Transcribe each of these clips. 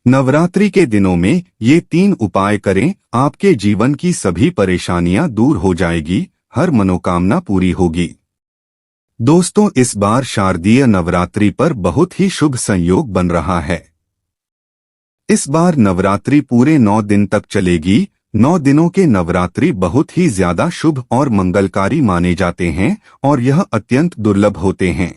नवरात्रि के दिनों में ये 3 उपाय करें, आपके जीवन की सभी परेशानियां दूर हो जाएगी, हर मनोकामना पूरी होगी। दोस्तों, इस बार शारदीय नवरात्रि पर बहुत ही शुभ संयोग बन रहा है। इस बार नवरात्रि पूरे 9 दिन तक चलेगी। 9 दिनों के नवरात्रि बहुत ही ज्यादा शुभ और मंगलकारी माने जाते हैं और यह अत्यंत दुर्लभ होते हैं।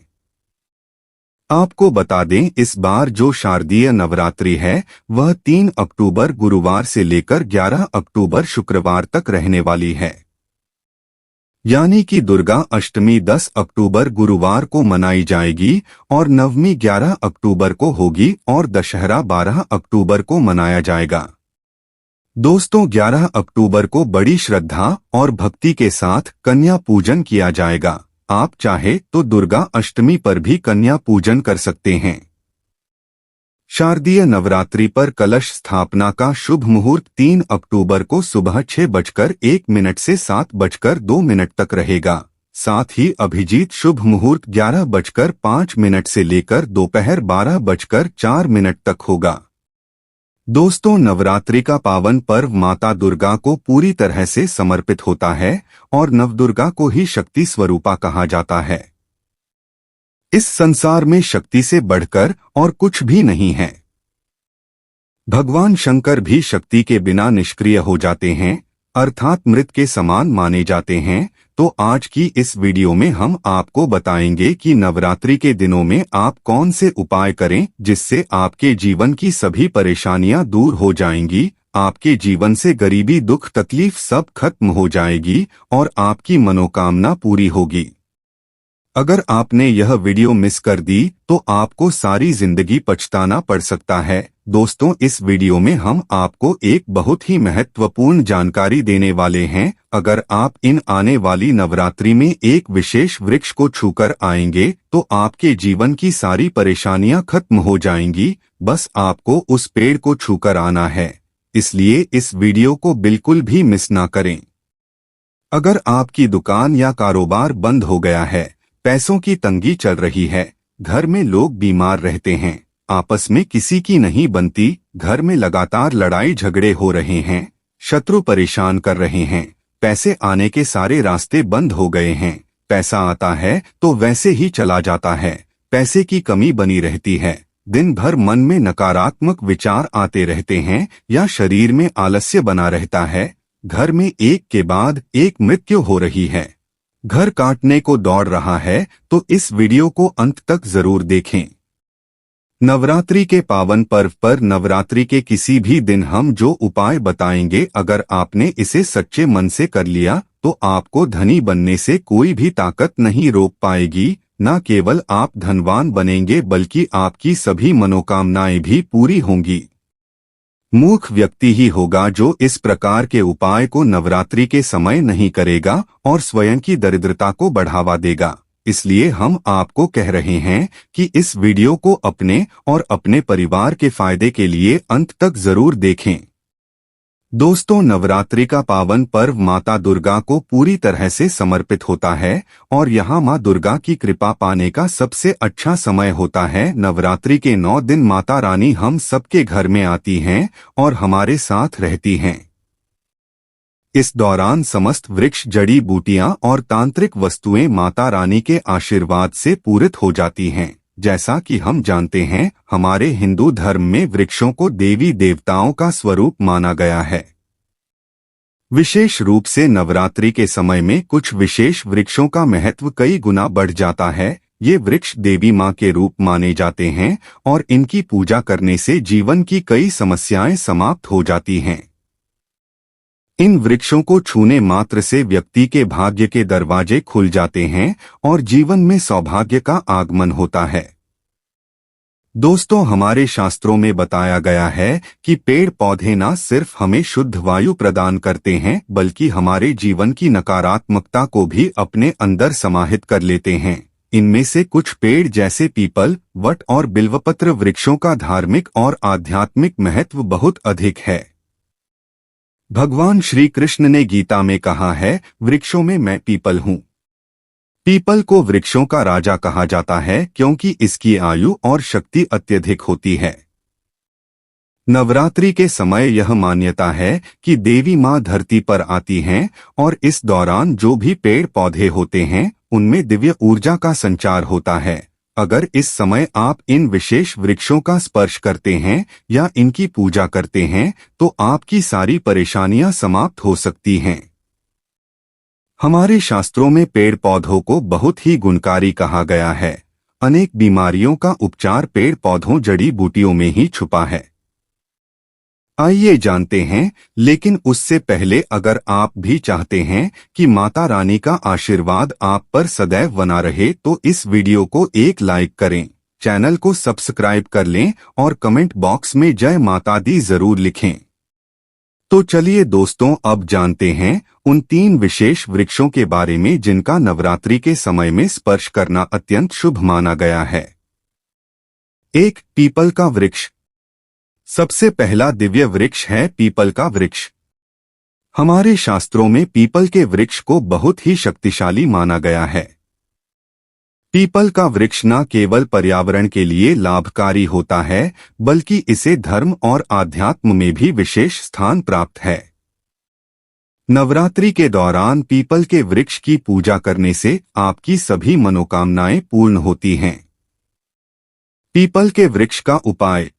आपको बता दें, इस बार जो शारदीय नवरात्रि है वह 3 अक्टूबर गुरुवार से लेकर 11 अक्टूबर शुक्रवार तक रहने वाली है। यानी कि दुर्गा अष्टमी 10 अक्टूबर गुरुवार को मनाई जाएगी और नवमी 11 अक्टूबर को होगी और दशहरा 12 अक्टूबर को मनाया जाएगा। दोस्तों, 11 अक्टूबर को बड़ी श्रद्धा और भक्ति के साथ कन्या पूजन किया जाएगा। आप चाहे तो दुर्गा अष्टमी पर भी कन्या पूजन कर सकते हैं। शारदीय नवरात्रि पर कलश स्थापना का शुभ मुहूर्त 3 अक्टूबर को सुबह 6:01 से 7:02 तक रहेगा। साथ ही अभिजीत शुभ मुहूर्त 11:05 से लेकर दोपहर 12:04 तक होगा। दोस्तों, नवरात्रि का पावन पर्व माता दुर्गा को पूरी तरह से समर्पित होता है और नवदुर्गा को ही शक्ति स्वरूपा कहा जाता है। इस संसार में शक्ति से बढ़कर और कुछ भी नहीं है। भगवान शंकर भी शक्ति के बिना निष्क्रिय हो जाते हैं, अर्थात मृत के समान माने जाते हैं। तो आज की इस वीडियो में हम आपको बताएंगे कि नवरात्रि के दिनों में आप कौन से उपाय करें जिससे आपके जीवन की सभी परेशानियां दूर हो जाएंगी, आपके जीवन से गरीबी दुख तकलीफ सब खत्म हो जाएगी और आपकी मनोकामना पूरी होगी। अगर आपने यह वीडियो मिस कर दी तो आपको सारी जिंदगी पछताना पड़ सकता है। दोस्तों, इस वीडियो में हम आपको एक बहुत ही महत्वपूर्ण जानकारी देने वाले हैं। अगर आप इन आने वाली नवरात्रि में एक विशेष वृक्ष को छूकर आएंगे तो आपके जीवन की सारी परेशानियां खत्म हो जाएंगी। बस आपको उस पेड़ को छूकर आना है, इसलिए इस वीडियो को बिल्कुल भी मिस ना करें। अगर आपकी दुकान या कारोबार बंद हो गया है, पैसों की तंगी चल रही है, घर में लोग बीमार रहते हैं, आपस में किसी की नहीं बनती, घर में लगातार लड़ाई झगड़े हो रहे हैं, शत्रु परेशान कर रहे हैं, पैसे आने के सारे रास्ते बंद हो गए हैं, पैसा आता है तो वैसे ही चला जाता है, पैसे की कमी बनी रहती है, दिन भर मन में नकारात्मक विचार आते रहते हैं या शरीर में आलस्य बना रहता है, घर में एक के बाद एक मृत्यु हो रही है, घर काटने को दौड़ रहा है, तो इस वीडियो को अंत तक जरूर देखें। नवरात्रि के पावन पर्व पर नवरात्रि के किसी भी दिन हम जो उपाय बताएंगे, अगर आपने इसे सच्चे मन से कर लिया तो आपको धनी बनने से कोई भी ताकत नहीं रोक पाएगी। न केवल आप धनवान बनेंगे बल्कि आपकी सभी मनोकामनाएं भी पूरी होंगी। मूर्ख व्यक्ति ही होगा जो इस प्रकार के उपाय को नवरात्रि के समय नहीं करेगा और स्वयं की दरिद्रता को बढ़ावा देगा। इसलिए हम आपको कह रहे हैं कि इस वीडियो को अपने और अपने परिवार के फायदे के लिए अंत तक जरूर देखें। दोस्तों, नवरात्रि का पावन पर्व माता दुर्गा को पूरी तरह से समर्पित होता है और यहाँ माँ दुर्गा की कृपा पाने का सबसे अच्छा समय होता है। नवरात्रि के 9 दिन माता रानी हम सबके घर में आती हैं और हमारे साथ रहती हैं। इस दौरान समस्त वृक्ष, जड़ी बूटियां और तांत्रिक वस्तुएं माता रानी के आशीर्वाद से पूरित हो जाती हैं। जैसा कि हम जानते हैं, हमारे हिंदू धर्म में वृक्षों को देवी देवताओं का स्वरूप माना गया है। विशेष रूप से नवरात्रि के समय में कुछ विशेष वृक्षों का महत्व कई गुना बढ़ जाता है। ये वृक्ष देवी माँ के रूप माने जाते हैं और इनकी पूजा करने से जीवन की कई समस्याएं समाप्त हो जाती हैं। इन वृक्षों को छूने मात्र से व्यक्ति के भाग्य के दरवाजे खुल जाते हैं और जीवन में सौभाग्य का आगमन होता है। दोस्तों, हमारे शास्त्रों में बताया गया है कि पेड़ पौधे न सिर्फ हमें शुद्ध वायु प्रदान करते हैं बल्कि हमारे जीवन की नकारात्मकता को भी अपने अंदर समाहित कर लेते हैं। इनमें से कुछ पेड़ जैसे पीपल, वट और बिल्वपत्र वृक्षों का धार्मिक और आध्यात्मिक महत्व बहुत अधिक है। भगवान श्री कृष्ण ने गीता में कहा है, वृक्षों में मैं पीपल हूँ। पीपल को वृक्षों का राजा कहा जाता है क्योंकि इसकी आयु और शक्ति अत्यधिक होती है। नवरात्रि के समय यह मान्यता है कि देवी मां धरती पर आती हैं और इस दौरान जो भी पेड़ पौधे होते हैं उनमें दिव्य ऊर्जा का संचार होता है। अगर इस समय आप इन विशेष वृक्षों का स्पर्श करते हैं या इनकी पूजा करते हैं तो आपकी सारी परेशानियां समाप्त हो सकती हैं। हमारे शास्त्रों में पेड़ पौधों को बहुत ही गुणकारी कहा गया है। अनेक बीमारियों का उपचार पेड़ पौधों जड़ी बूटियों में ही छुपा है। आइए जानते हैं, लेकिन उससे पहले अगर आप भी चाहते हैं कि माता रानी का आशीर्वाद आप पर सदैव बना रहे तो इस वीडियो को एक लाइक करें, चैनल को सब्सक्राइब कर लें और कमेंट बॉक्स में जय माता दी जरूर लिखें। तो चलिए दोस्तों, अब जानते हैं उन 3 विशेष वृक्षों के बारे में जिनका नवरात्रि के समय में स्पर्श करना अत्यंत शुभ माना गया है। 1. पीपल का वृक्ष। सबसे पहला दिव्य वृक्ष है पीपल का वृक्ष। हमारे शास्त्रों में पीपल के वृक्ष को बहुत ही शक्तिशाली माना गया है। पीपल का वृक्ष न केवल पर्यावरण के लिए लाभकारी होता है बल्कि इसे धर्म और आध्यात्म में भी विशेष स्थान प्राप्त है। नवरात्रि के दौरान पीपल के वृक्ष की पूजा करने से आपकी सभी मनोकामनाएं पूर्ण होती हैं। पीपल के वृक्ष का उपाय।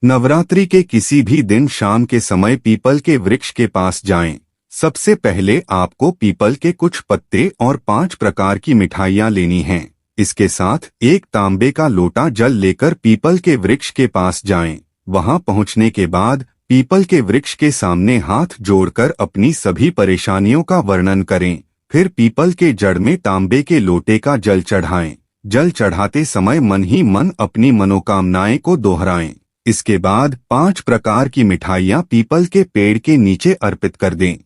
नवरात्रि के किसी भी दिन शाम के समय पीपल के वृक्ष के पास जाएं। सबसे पहले आपको पीपल के कुछ पत्ते और 5 प्रकार की मिठाइयां लेनी हैं। इसके साथ एक तांबे का लोटा जल लेकर पीपल के वृक्ष के पास जाएं। वहां पहुंचने के बाद पीपल के वृक्ष के सामने हाथ जोड़कर अपनी सभी परेशानियों का वर्णन करें। फिर पीपल के जड़ में तांबे के लोटे का जल चढ़ाएं। जल चढ़ाते समय मन ही मन अपनी मनोकामनाएं को दोहराएं। इसके बाद 5 प्रकार की मिठाइयां पीपल के पेड़ के नीचे अर्पित कर दें।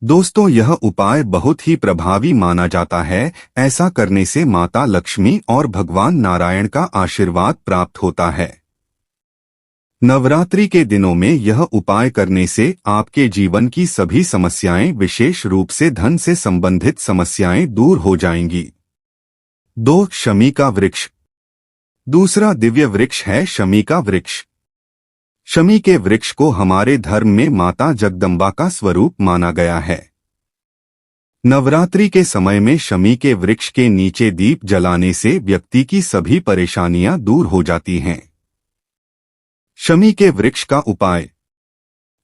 दोस्तों, यह उपाय बहुत ही प्रभावी माना जाता है। ऐसा करने से माता लक्ष्मी और भगवान नारायण का आशीर्वाद प्राप्त होता है। नवरात्रि के दिनों में यह उपाय करने से आपके जीवन की सभी समस्याएं, विशेष रूप से धन से संबंधित समस्याएं दूर हो जाएंगी। 2. शमी का वृक्ष। दूसरा दिव्य वृक्ष है शमी का वृक्ष। शमी के वृक्ष को हमारे धर्म में माता जगदम्बा का स्वरूप माना गया है। नवरात्रि के समय में शमी के वृक्ष के नीचे दीप जलाने से व्यक्ति की सभी परेशानियां दूर हो जाती हैं। शमी के वृक्ष का उपाय।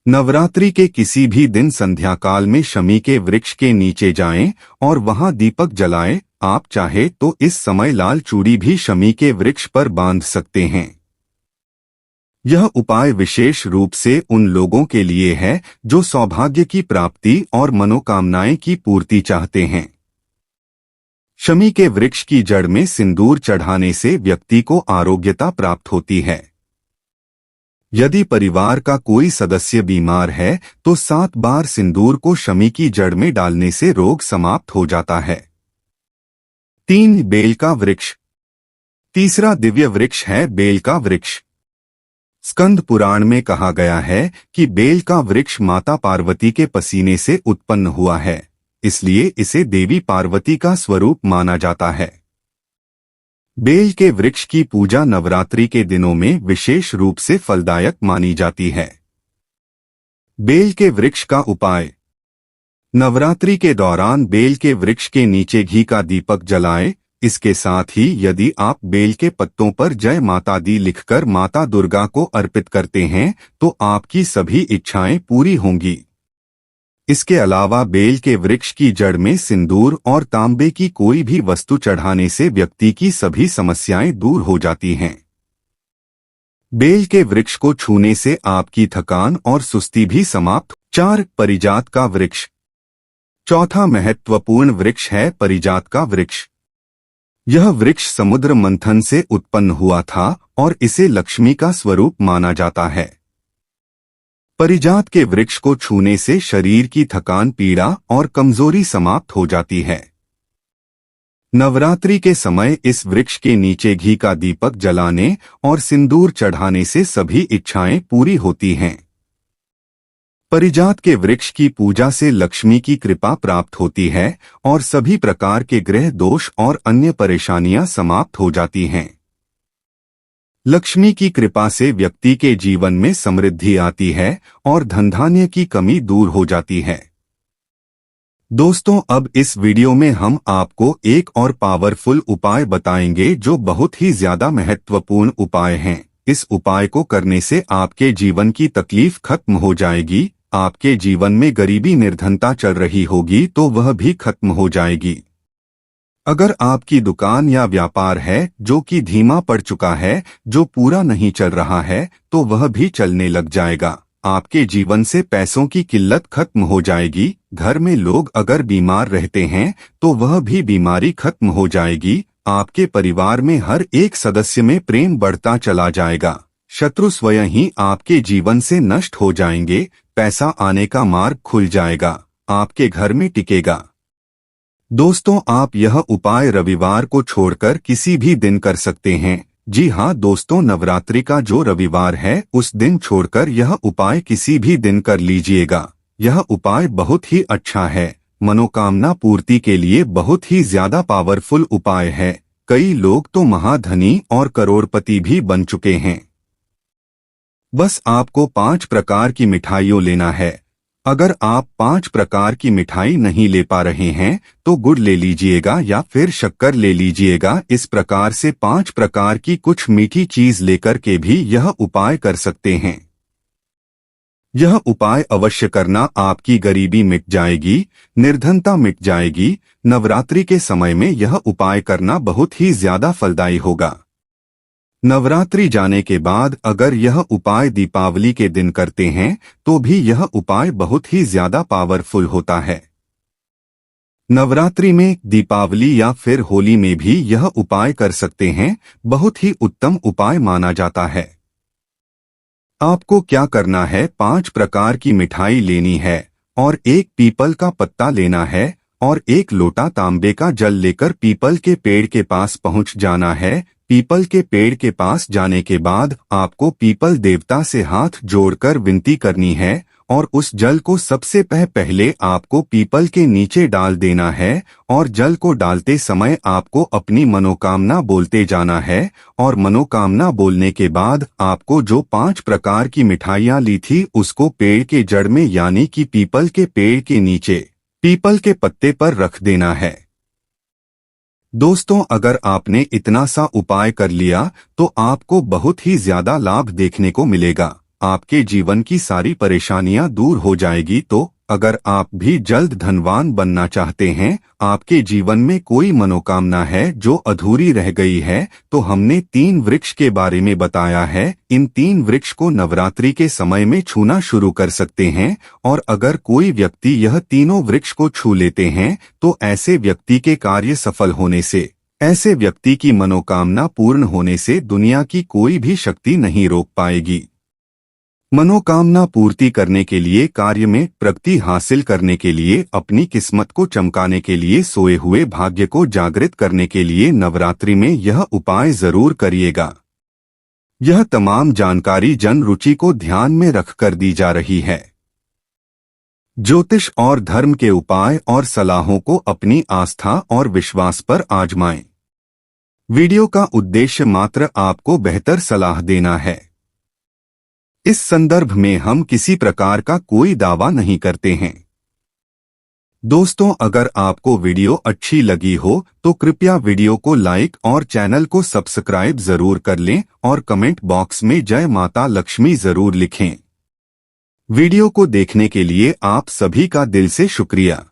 नवरात्रि के किसी भी दिन संध्या काल में शमी के वृक्ष के नीचे जाएं और वहां दीपक जलाएं। आप चाहे तो इस समय लाल चूड़ी भी शमी के वृक्ष पर बांध सकते हैं। यह उपाय विशेष रूप से उन लोगों के लिए है जो सौभाग्य की प्राप्ति और मनोकामनाएं की पूर्ति चाहते हैं। शमी के वृक्ष की जड़ में सिंदूर चढ़ाने से व्यक्ति को आरोग्यता प्राप्त होती है। यदि परिवार का कोई सदस्य बीमार है तो 7 बार सिंदूर को शमी की जड़ में डालने से रोग समाप्त हो जाता है। 3. बेल का वृक्ष। तीसरा दिव्य वृक्ष है बेल का वृक्ष। स्कंद पुराण में कहा गया है कि बेल का वृक्ष माता पार्वती के पसीने से उत्पन्न हुआ है, इसलिए इसे देवी पार्वती का स्वरूप माना जाता है। बेल के वृक्ष की पूजा नवरात्रि के दिनों में विशेष रूप से फलदायक मानी जाती है। बेल के वृक्ष का उपाय। नवरात्रि के दौरान बेल के वृक्ष के नीचे घी का दीपक जलाएं। इसके साथ ही यदि आप बेल के पत्तों पर जय माता दी लिखकर माता दुर्गा को अर्पित करते हैं तो आपकी सभी इच्छाएं पूरी होंगी। इसके अलावा बेल के वृक्ष की जड़ में सिंदूर और तांबे की कोई भी वस्तु चढ़ाने से व्यक्ति की सभी समस्याएं दूर हो जाती हैं। बेल के वृक्ष को छूने से आपकी थकान और सुस्ती भी समाप्त। 4. परिजात का वृक्ष। चौथा महत्वपूर्ण वृक्ष है परिजात का वृक्ष। यह वृक्ष समुद्र मंथन से उत्पन्न हुआ था और इसे लक्ष्मी का स्वरूप माना जाता है। परिजात के वृक्ष को छूने से शरीर की थकान, पीड़ा और कमजोरी समाप्त हो जाती है। नवरात्रि के समय इस वृक्ष के नीचे घी का दीपक जलाने और सिंदूर चढ़ाने से सभी इच्छाएं पूरी होती हैं। परिजात के वृक्ष की पूजा से लक्ष्मी की कृपा प्राप्त होती है और सभी प्रकार के ग्रह दोष और अन्य परेशानियां समाप्त हो जाती हैं। लक्ष्मी की कृपा से व्यक्ति के जीवन में समृद्धि आती है और धन धान्य की कमी दूर हो जाती है। दोस्तों, अब इस वीडियो में हम आपको एक और पावरफुल उपाय बताएंगे जो बहुत ही ज्यादा महत्वपूर्ण उपाय हैं। इस उपाय को करने से आपके जीवन की तकलीफ खत्म हो जाएगी। आपके जीवन में गरीबी निर्धनता चल रही होगी तो वह भी खत्म हो जाएगी। अगर आपकी दुकान या व्यापार है जो कि धीमा पड़ चुका है, जो पूरा नहीं चल रहा है, तो वह भी चलने लग जाएगा। आपके जीवन से पैसों की किल्लत खत्म हो जाएगी। घर में लोग अगर बीमार रहते हैं तो वह भी बीमारी खत्म हो जाएगी। आपके परिवार में हर एक सदस्य में प्रेम बढ़ता चला जाएगा। शत्रु स्वयं ही आपके जीवन से नष्ट हो जाएंगे। पैसा आने का मार्ग खुल जाएगा, आपके घर में टिकेगा। दोस्तों, आप यह उपाय रविवार को छोड़कर किसी भी दिन कर सकते हैं। जी हाँ दोस्तों, नवरात्रि का जो रविवार है उस दिन छोड़कर यह उपाय किसी भी दिन कर लीजिएगा। यह उपाय बहुत ही अच्छा है, मनोकामना पूर्ति के लिए बहुत ही ज्यादा पावरफुल उपाय है। कई लोग तो महाधनी और करोड़पति भी बन चुके हैं। बस आपको 5 प्रकार की मिठाइयों लेना है। अगर आप 5 प्रकार की मिठाई नहीं ले पा रहे हैं तो गुड़ ले लीजिएगा या फिर शक्कर ले लीजिएगा। इस प्रकार से 5 प्रकार की कुछ मीठी चीज लेकर के भी यह उपाय कर सकते हैं। यह उपाय अवश्य करना, आपकी गरीबी मिट जाएगी, निर्धनता मिट जाएगी। नवरात्रि के समय में यह उपाय करना बहुत ही ज्यादा फलदायी होगा। नवरात्रि जाने के बाद अगर यह उपाय दीपावली के दिन करते हैं तो भी यह उपाय बहुत ही ज्यादा पावरफुल होता है। नवरात्रि में, दीपावली या फिर होली में भी यह उपाय कर सकते हैं। बहुत ही उत्तम उपाय माना जाता है। आपको क्या करना है, 5 प्रकार की मिठाई लेनी है और एक पीपल का पत्ता लेना है और एक लोटा तांबे का जल लेकर पीपल के पेड़ के पास पहुंच जाना है। पीपल के पेड़ के पास जाने के बाद आपको पीपल देवता से हाथ जोड़कर विनती करनी है और उस जल को सबसे पहले आपको पीपल के नीचे डाल देना है और जल को डालते समय आपको अपनी मनोकामना बोलते जाना है। और मनोकामना बोलने के बाद आपको जो 5 प्रकार की मिठाइयाँ ली थी उसको पेड़ के जड़ में यानी कि पीपल के पेड़ के नीचे पीपल के पत्ते पर रख देना है। दोस्तों, अगर आपने इतना सा उपाय कर लिया तो आपको बहुत ही ज्यादा लाभ देखने को मिलेगा। आपके जीवन की सारी परेशानियां दूर हो जाएगी। तो अगर आप भी जल्द धनवान बनना चाहते हैं, आपके जीवन में कोई मनोकामना है जो अधूरी रह गई है, तो हमने 3 वृक्ष के बारे में बताया है। इन 3 वृक्ष को नवरात्रि के समय में छूना शुरू कर सकते हैं और अगर कोई व्यक्ति यह तीनों वृक्ष को छू लेते हैं तो ऐसे व्यक्ति के कार्य सफल होने से, ऐसे व्यक्ति की मनोकामना पूर्ण होने से दुनिया की कोई भी शक्ति नहीं रोक पाएगी। मनोकामना पूर्ति करने के लिए, कार्य में प्रगति हासिल करने के लिए, अपनी किस्मत को चमकाने के लिए, सोए हुए भाग्य को जागृत करने के लिए नवरात्रि में यह उपाय जरूर करिएगा। यह तमाम जानकारी जन रुचि को ध्यान में रखकर दी जा रही है। ज्योतिष और धर्म के उपाय और सलाहों को अपनी आस्था और विश्वास पर आजमाएं। वीडियो का उद्देश्य मात्र आपको बेहतर सलाह देना है। इस संदर्भ में हम किसी प्रकार का कोई दावा नहीं करते हैं। दोस्तों, अगर आपको वीडियो अच्छी लगी हो तो कृपया वीडियो को लाइक और चैनल को सब्सक्राइब जरूर कर लें और कमेंट बॉक्स में जय माता लक्ष्मी जरूर लिखें। वीडियो को देखने के लिए आप सभी का दिल से शुक्रिया।